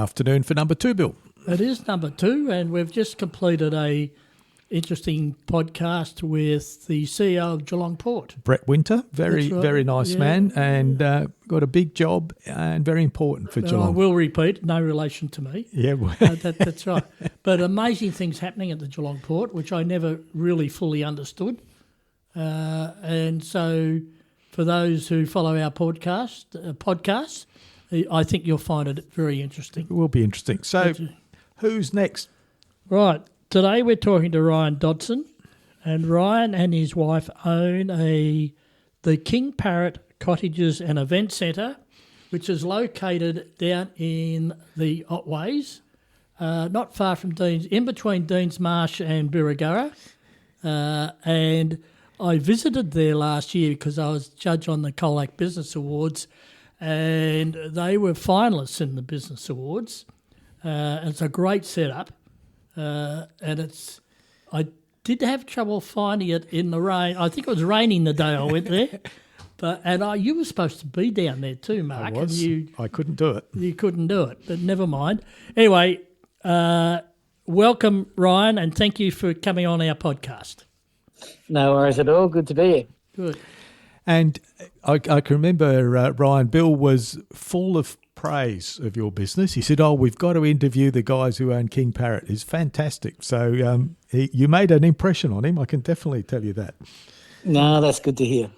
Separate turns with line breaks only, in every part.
afternoon for number 2, Bill.
It is number 2, and we've just completed a interesting podcast with the CEO of Geelong Port.
Brett Winter,
That's right.
very nice man, and got a big job and very important for Geelong.
I will repeat, no relation to me.
Yeah,
that's right. But amazing things happening at the Geelong Port, which I never really fully understood. And so for those who follow our podcasts, I think you'll find it very interesting.
It will be interesting. So who's next?
Right. Today we're talking to Ryan Dodson, and Ryan and his wife own the King Parrot Cottages and Event Centre, which is located down in the Otways, not far from in between Deans Marsh and Birregurra. And I visited there last year because I was judge on the Colac Business Awards, and they were finalists in the Business Awards. It's a great setup. And I did have trouble finding it in the rain. I think it was raining the day I went there. You were supposed to be down there too, Mark.
I was.
And
I couldn't do it.
You couldn't do it, but never mind. Anyway, welcome, Ryan, and thank you for coming on our podcast.
No worries at all. Good to be here.
Good.
And I can remember, Ryan, Bill was full of praise of your business. He said, we've got to interview the guys who own King Parrot. It's fantastic. So you made an impression on him. I can definitely tell you that.
No, that's good to hear.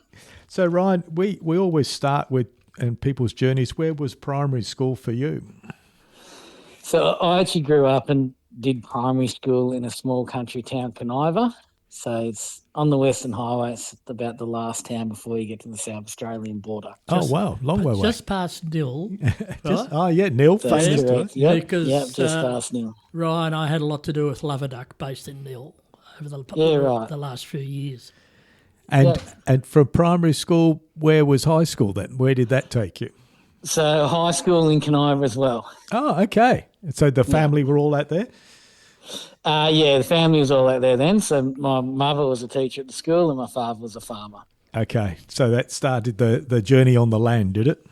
So, Ryan, we always start with, in people's journeys, where was primary school for you?
So I actually grew up and did primary school in a small country town, Coniva. So it's on the Western Highway. It's about the last town before you get to the South Australian border.
Wow, long way away.
Just past Nil. Right?
Nil, famous to it.
Yep, just past Nil.
Ryan, I had a lot to do with Loverduck, based in Nil, over the last few years.
And from primary school, where was high school then? Where did that take you?
So high school in Coniva as well.
Oh, okay. So the family were all out there?
The family was all out there then. So my mother was a teacher at the school and my father was a farmer.
Okay. So that started the journey on the land, did it?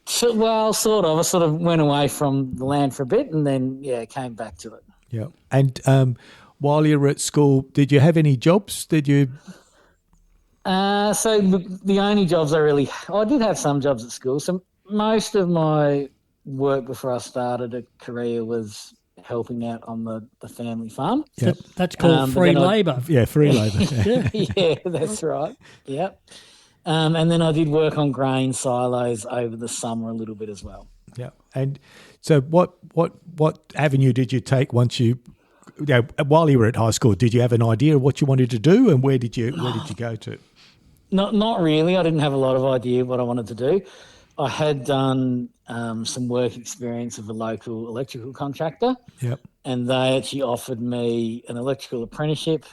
So, well, sort of. I sort of went away from the land for a bit and then, came back to it.
Yeah. And while you were at school, did you have any jobs? Did you...
So the only jobs I did have some jobs at school. So most of my work before I started a career was helping out on the family farm.
Yep.
That's called free labour.
Yeah, free labour.
Yeah, that's right. Yep. And then I did work on grain silos over the summer a little bit as well.
Yeah. And so what avenue did you take once while you were at high school? Did you have an idea of what you wanted to do, and where did you go to?
Not really. I didn't have a lot of idea what I wanted to do. I had done some work experience with a local electrical contractor. Yep. And they actually offered me an electrical apprenticeship,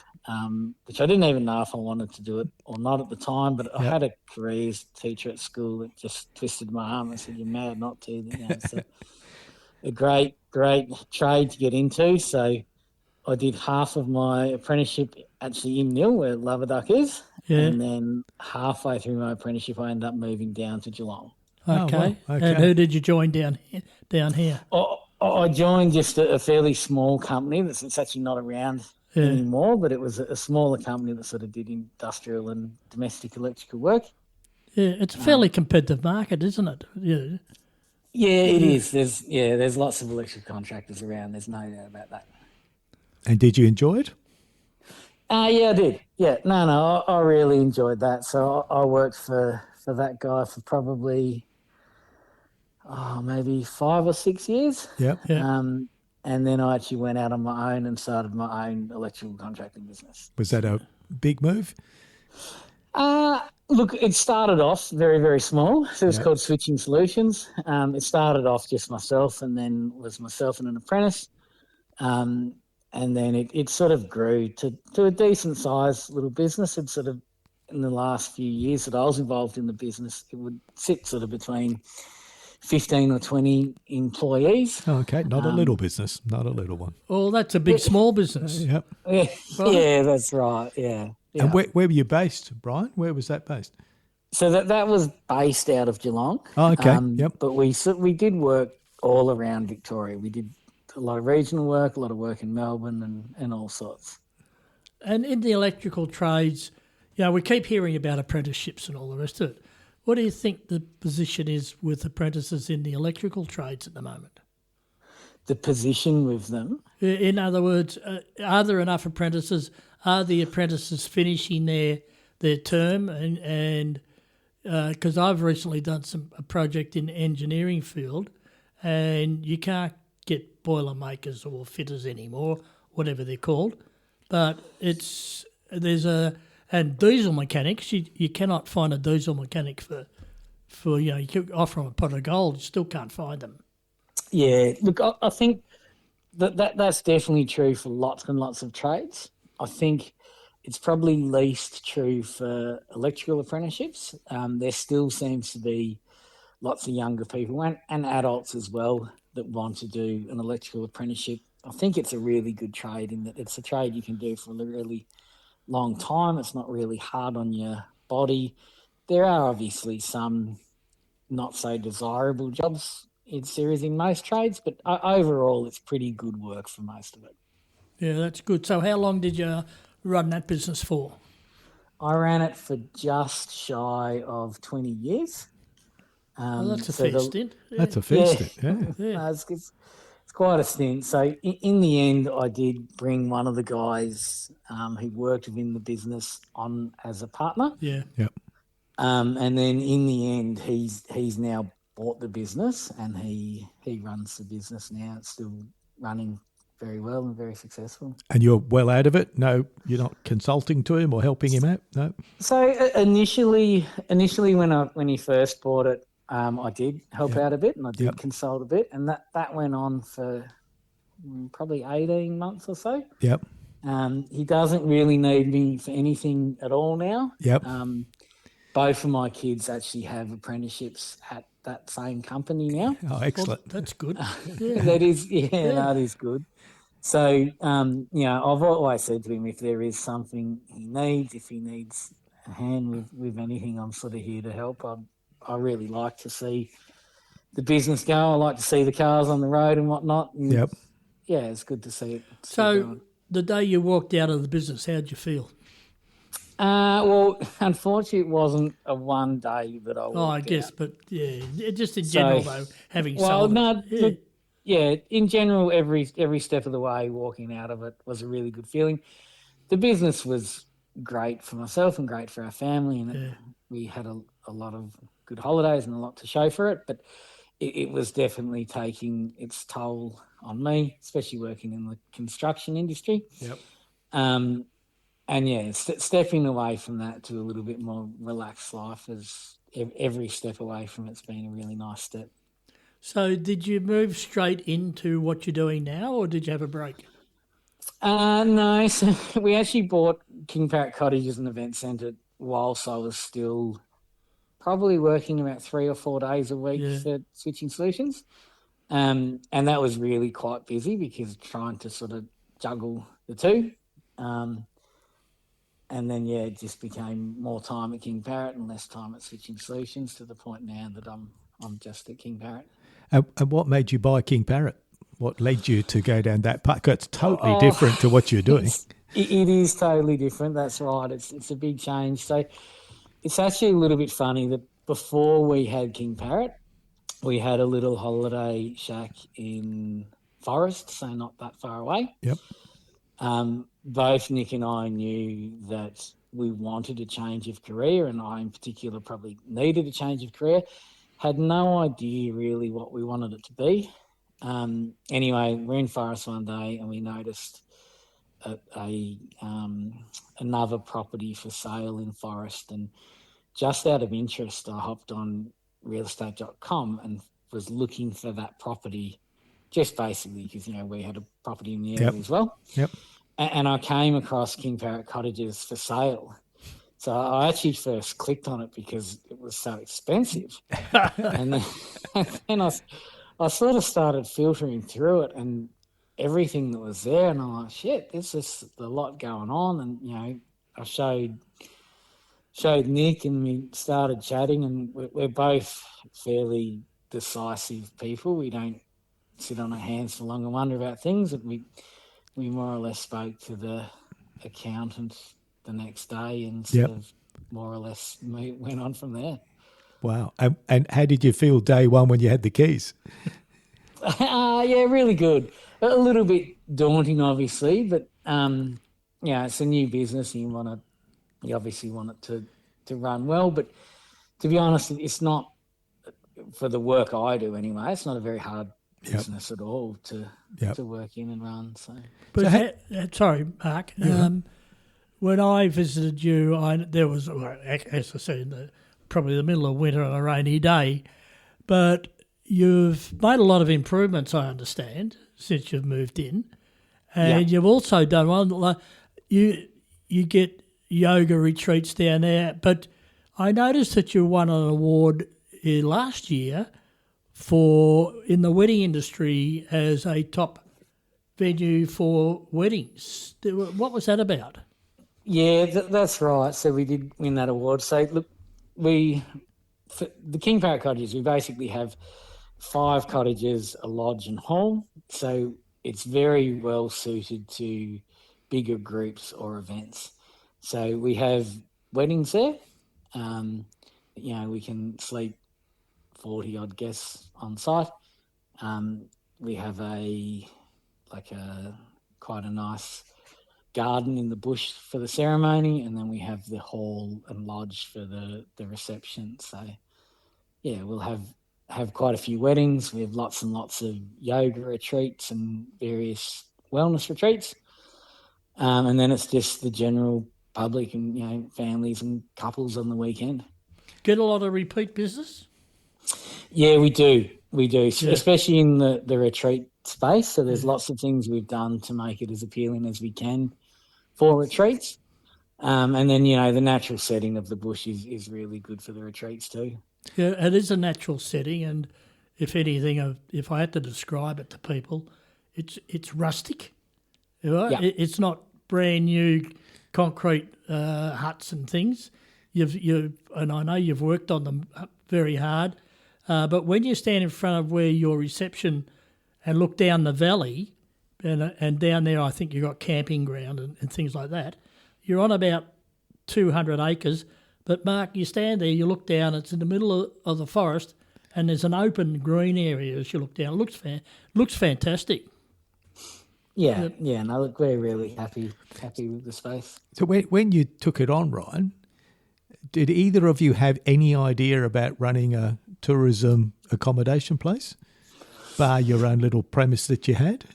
which I didn't even know if I wanted to do it or not at the time. But I had a careers teacher at school that just twisted my arm and said, "You're mad not to." It's a great trade to get into. So I did half of my apprenticeship actually in Nil, where Loverduck is. Yeah. And then halfway through my apprenticeship, I ended up moving down to Geelong.
Okay. And who did you join down here?
I joined just a fairly small company that's actually not around anymore, but it was a smaller company that sort of did industrial and domestic electrical work.
Yeah, it's a fairly competitive market, isn't it? Yeah.
Yeah, it is. There's lots of electrical contractors around. There's no doubt about that.
And did you enjoy it?
Yeah, I did. Yeah, no, I really enjoyed that. So I worked for that guy for probably maybe 5 or 6 years. Yep. Yeah. And then I actually went out on my own and started my own electrical contracting business.
Was that a big move?
Look, it started off very, very small. So it was called Switching Solutions. It started off just myself, and then was myself and an apprentice. And then it sort of grew to a decent sized little business. It sort of, in the last few years that I was involved in the business, it would sit sort of between 15 or 20 employees.
Oh, okay, not a little business, not a little one.
Oh, that's a big small business.
Yep.
Yeah, that's right, yeah.
And where were you based, Brian? Where was that based?
So that was based out of Geelong.
Oh, okay,
But we did work all around Victoria. We did a lot of regional work, a lot of work in Melbourne and all sorts.
And in the electrical trades, we keep hearing about apprenticeships and all the rest of it. What do you think the position is with apprentices in the electrical trades at the moment?
The position with them?
In other words, are there enough apprentices? Are the apprentices finishing their term? And because I've recently done a project in the engineering field, and you can't get boiler makers or fitters anymore, whatever they're called. But and diesel mechanics, you cannot find a diesel mechanic for you can offer them a pot of gold, you still can't find them.
Yeah, look, I think that's definitely true for lots and lots of trades. I think it's probably least true for electrical apprenticeships. There still seems to be lots of younger people and adults as well that want to do an electrical apprenticeship. I think it's a really good trade in that it's a trade you can do for a really long time. It's not really hard on your body. There are obviously some not so desirable jobs in most trades, but overall it's pretty good work for most of it.
Yeah, that's good. So how long did you run that business for?
I ran it for just shy of 20 years.
That's a fair stint.
That's a fair stint, yeah.
No, it's quite a stint. So in the end, I did bring one of the guys who worked within the business on as a partner.
Yeah.
Yep.
And then in the end, he's now bought the business and he runs the business now. It's still running very well and very successful.
And you're well out of it? No, you're not consulting to him or helping him out? No.
So initially when he first bought it, I did help out a bit and I did consult a bit, and that went on for probably 18 months or so.
Yep.
He doesn't really need me for anything at all now.
Yep.
Both of my kids actually have apprenticeships at that same company now.
Oh, excellent.
Well, that's good.
That is good. So, I've always said to him, if there is something if he needs a hand with anything, I'm sort of here to help. I really like to see the business go. I like to see the cars on the road and whatnot. And
yep.
Yeah, it's good to see it.
So the day you walked out of the business, how'd you feel?
Well, unfortunately, it wasn't a one day that I walked out.
I guess, but yeah, just in general though, having sold it.
In general, every step of the way, walking out of it was a really good feeling. The business was great for myself and great for our family, and we had a lot of good holidays and a lot to show for it, but it was definitely taking its toll on me, especially working in the construction industry.
Yep.
Stepping away from that to a little bit more relaxed life is every step away from it's been a really nice step.
So did you move straight into what you're doing now, or did you have a break?
No, so we actually bought King Parrot Cottages and Event Centre whilst I was still probably working about 3 or 4 days a week for Switching Solutions. And that was really quite busy because trying to sort of juggle the two. And then, it just became more time at King Parrot and less time at Switching Solutions, to the point now that I'm just at King Parrot.
And what made you buy King Parrot? What led you to go down that path? It's totally different to what you're doing.
It is totally different. That's right. It's a big change. So it's actually a little bit funny that before we had King Parrot, we had a little holiday shack in Forest, so not that far away.
Yep.
Both Nick and I knew that we wanted a change of career, and I in particular probably needed a change of career. Had no idea really what we wanted it to be. Anyway, we're in Forest one day and we noticed another property for sale in Forest, and just out of interest, I hopped on realestate.com and was looking for that property, just basically because, we had a property in the area as well.
Yep. And
I came across King Parrot Cottages for sale. So I actually first clicked on it because it was so expensive. and then I sort of started filtering through it and everything that was there, and I'm like, shit, there's just a lot going on. And, I showed Nick and we started chatting, and we're both fairly decisive people. We don't sit on our hands for long and wonder about things. And we more or less spoke to the accountant the next day and sort of more or less went on from there.
Wow. And how did you feel day one when you had the keys?
Yeah, really good. A little bit daunting, obviously, but it's a new business. You obviously want it to run well. But to be honest, it's not, for the work I do anyway, it's not a very hard business at all to work in and run. So,
but sorry, Mark. When I visited you, there was, as I said, probably the middle of winter on a rainy day, but you've made a lot of improvements, I understand, since you've moved in, and you've also done one. You get yoga retreats down there, but I noticed that you won an award last year in the wedding industry as a top venue for weddings. What was that about?
Yeah, that's right. So we did win that award. So look, for the King Parrot Cottages, we basically have 5 cottages, a lodge and hall. So it's very well suited to bigger groups or events. So we have weddings there. We can sleep 40 odd guests on site. We have quite a nice garden in the bush for the ceremony, and then we have the hall and lodge for the reception. So we'll have quite a few weddings. We have lots and lots of yoga retreats and various wellness retreats. And then it's just the general public and, families and couples on the weekend.
Get a lot of repeat business?
Yeah, we do. Especially in the retreat space. So there's lots of things we've done to make it as appealing as we can for retreats. And then, the natural setting of the bush is really good for the retreats too.
Yeah, it is a natural setting, and if anything, if I had to describe it to people, it's rustic. Right?
Yeah.
It's not brand new concrete huts and things. And I know you've worked on them very hard, but when you stand in front of where your reception and look down the valley, and down there I think you've got camping ground and things like that, you're on about 200 acres. But Mark, you stand there, you look down, it's in the middle of the forest, and there's an open green area as you look down. It looks fantastic.
Yeah. No, look, we're really happy with the space.
So when you took it on, Ryan, did either of you have any idea about running a tourism accommodation place, bar your own little premise that you had?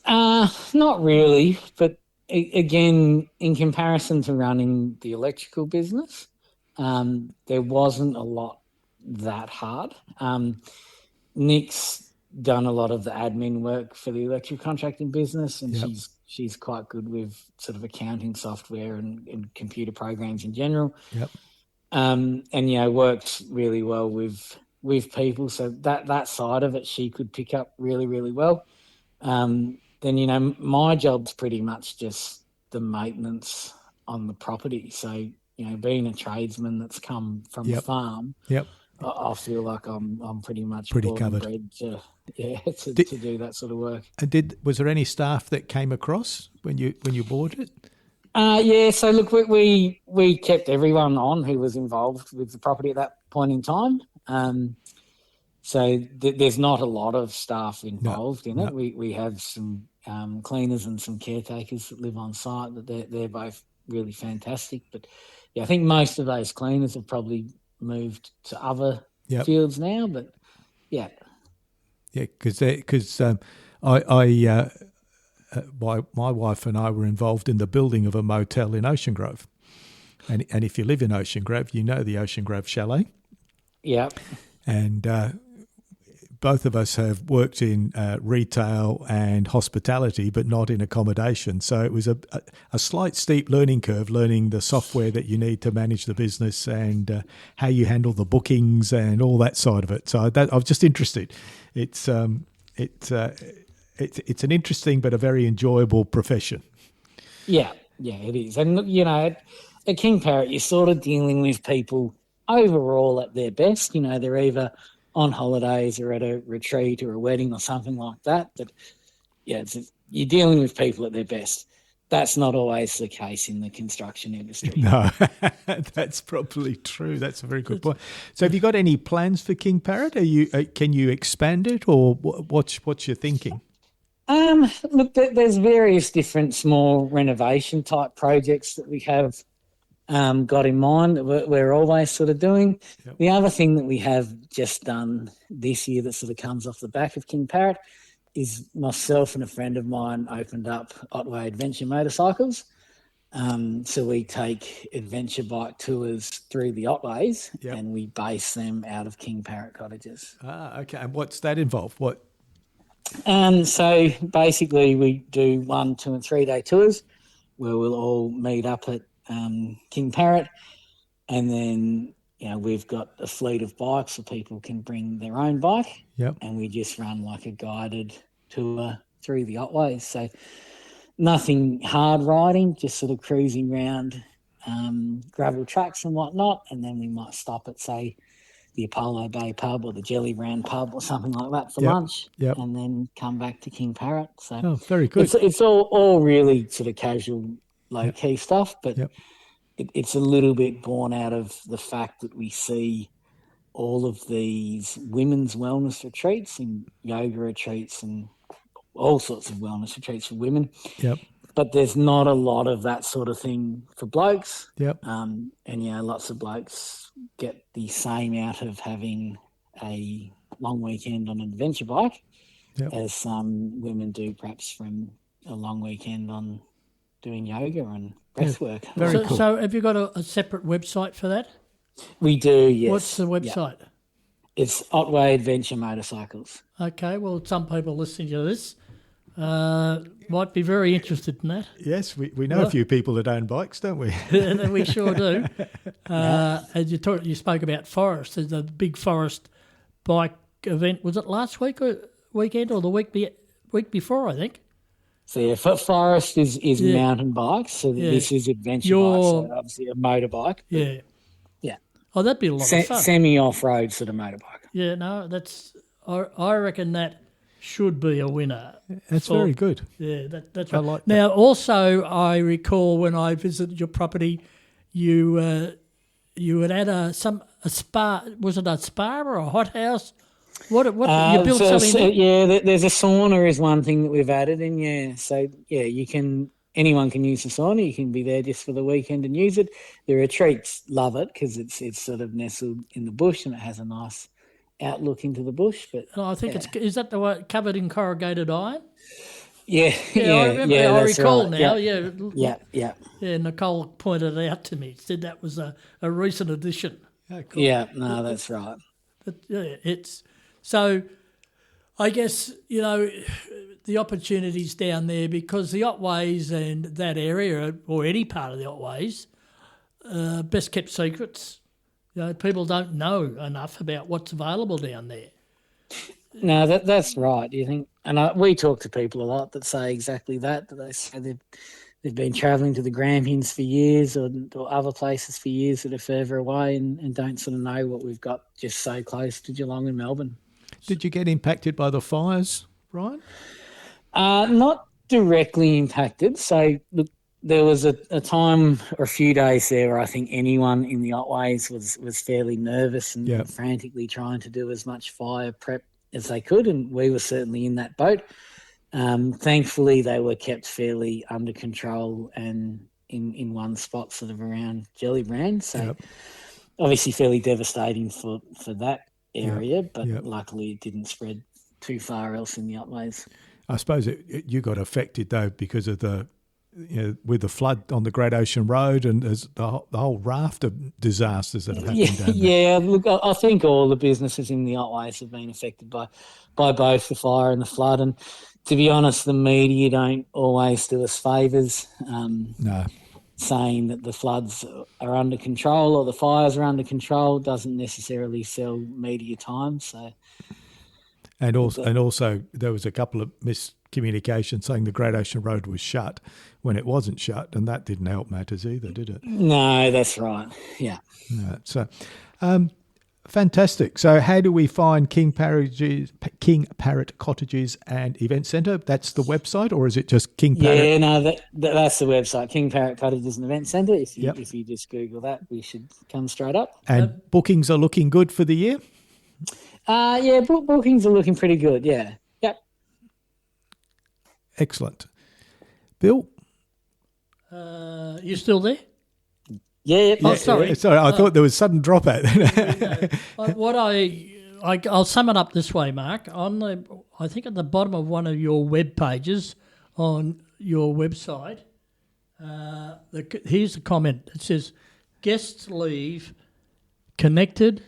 Not really, but again, in comparison to running the electrical business, there wasn't a lot that hard. Nick's done a lot of the admin work for the electrical contracting business, and she's quite good with sort of accounting software and computer programs in general.
Yep.
And works really well with people. So that side of it, she could pick up really, really well. Then, my job's pretty much just the maintenance on the property. So, being a tradesman that's come from the farm, I feel like I'm pretty much
covered
bred to do that sort of work.
And was there any staff that came across when you bought it?
So look, we kept everyone on who was involved with the property at that point in time. So there's not a lot of staff involved in it. We have some cleaners and some caretakers that live on site. That they're both really fantastic. But I think most of those cleaners have probably moved to other fields now. But
because my wife and I were involved in the building of a motel in Ocean Grove, and if you live in Ocean Grove, you know the Ocean Grove Chalet.
Yeah,
and both of us have worked in retail and hospitality, but not in accommodation. So it was a slight steep learning curve, learning the software that you need to manage the business and how you handle the bookings and all that side of it. So I was just interested. It's an interesting but a very enjoyable profession.
Yeah, it is. And at King Parrot, you're sort of dealing with people overall at their best. They're either on holidays or at a retreat or a wedding or something like that. But yeah, you're dealing with people at their best. That's not always the case in the construction industry.
No, that's probably true. That's a very good point. So, have you got any plans for King Parrot? Can you expand it, or what's your thinking?
Look, there's various different small renovation type projects that we have got in mind that we're always sort of doing. Yep. The other thing that we have just done this year that sort of comes off the back of King Parrot is myself and a friend of mine opened up Otways Adventure Motorcycles. So we take adventure bike tours through the Otways, yep, and we base them out of King Parrot Cottages.
Ah, okay. And what's that involved? What?
So basically we do 1, 2 and 3 day tours where we'll all meet up at King Parrot, and then we've got a fleet of bikes so people can bring their own bike. Yep. And we just run like a guided tour through the Otways. So nothing hard riding, just sort of cruising around gravel tracks and whatnot, and then we might stop at, say, the Apollo Bay pub or the Jelly Brand pub or something like that for lunch, and then come back to King Parrot. So
very good.
It's all really sort of casual, low-key stuff, but it's a little bit born out of the fact that we see all of these women's wellness retreats and yoga retreats and all sorts of wellness retreats for women. Yep. But there's not a lot of that sort of thing for blokes. Yep. And lots of blokes get the same out of having a long weekend on an adventure bike as some women do perhaps from a long weekend on doing yoga and breath work.
Very cool. So have you got a separate website for that?
We do, yes.
What's the website?
Yep. It's Otways Adventure Motorcycles. Okay,
well, some people listening to this might be very interested in that.
Yes, we know a few people that own bikes, don't we?
We sure do. As you spoke about Forest, there's a big Forest bike event. Was it last weekend or the week before, I think?
So yeah, Forest is mountain bikes, so this is adventure bikes, so obviously a motorbike.
Yeah.
Yeah.
Oh, that'd be a lot of fun.
Semi-off-road sort of motorbike.
Yeah, no, I reckon that should be a winner.
That's very good.
Yeah, that's right.
I like
now, also, I recall when I visited your property, you had had a spa. Was it a spa or a hot house? What you built something?
There's a sauna is one thing that we've added in. So anyone can use the sauna. You can be there just for the weekend and use it. The retreats love it because it's sort of nestled in the bush and it has a nice outlook into the bush. But
I think is that the one covered in corrugated iron?
Yeah.
I remember. I recall
right.
now.
Yeah.
Yeah, Nicole pointed it out to me. Said that was a recent addition.
Oh, cool.
Yeah, no, that's right.
But it's so. I guess the opportunities down there because the Otways and that area or any part of the Otways, best kept secrets. People don't know enough about what's available down there.
No, that's right. You think, and we talk to people a lot that say exactly that. That they say they've been travelling to the Grampians for years or other places for years that are further away and don't sort of know what we've got just so close to Geelong and Melbourne.
Did you get impacted by the fires, Ryan?
Not directly impacted. So look, there was a time or a few days there where I think anyone in the Otways was fairly nervous and frantically trying to do as much fire prep as they could, and we were certainly in that boat. Thankfully, they were kept fairly under control and in one spot sort of around Jelly Brand. So obviously fairly devastating for that area, but luckily it didn't spread too far else in the Otways.
I suppose you got affected though because of with the flood on the Great Ocean Road and there's the whole raft of disasters that have happened down there.
Yeah, look, I think all the businesses in the Otways have been affected by both the fire and the flood. And to be honest, the media don't always do us favours.
No.
Saying that the floods are under control or the fires are under control doesn't necessarily sell media time. So,
and also there was a couple of miscommunications saying the Great Ocean Road was shut when it wasn't shut, and that didn't help matters either, did it?
No, that's right. Yeah.
No, so, Fantastic. So how do we find King Parrot Cottages and Event Centre? That's the website, or is it just King Parrot?
Yeah, no, that's the website, King Parrot Cottages and Event Centre. If you just Google that, we should come straight up.
And bookings are looking good for the year?
Yeah, bookings are looking pretty good, yeah. Yep.
Excellent. Bill?
You still there?
Yeah.
Oh, sorry.
Sorry, I thought there was a sudden drop out.
I'll sum it up this way, Mark. I think at the bottom of one of your web pages on your website, here's the comment. It says, guests leave connected.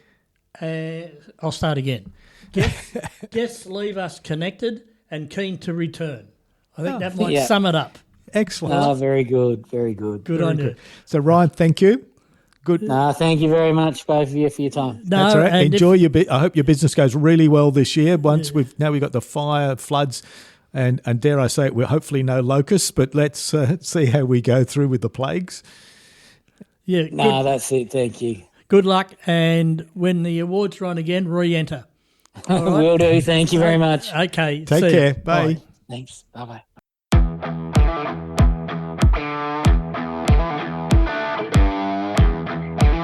I'll start again. Guests leave us connected and keen to return. I think that might sum it up.
Excellent.
Oh, very good, very good.
Good on you.
So, Ryan, thank you. Good.
No, thank you very much, both of you, for your time.
No, that's all right. Enjoy your I hope your business goes really well this year. We've got the fire, floods, and dare I say it, we're hopefully no locusts, but let's see how we go through with the plagues.
Yeah.
No, that's it. Thank you.
Good luck, and when the awards run again, re-enter.
Right? Will do. Thank you very much.
Okay.
Take care. Bye.
Thanks. Bye-bye.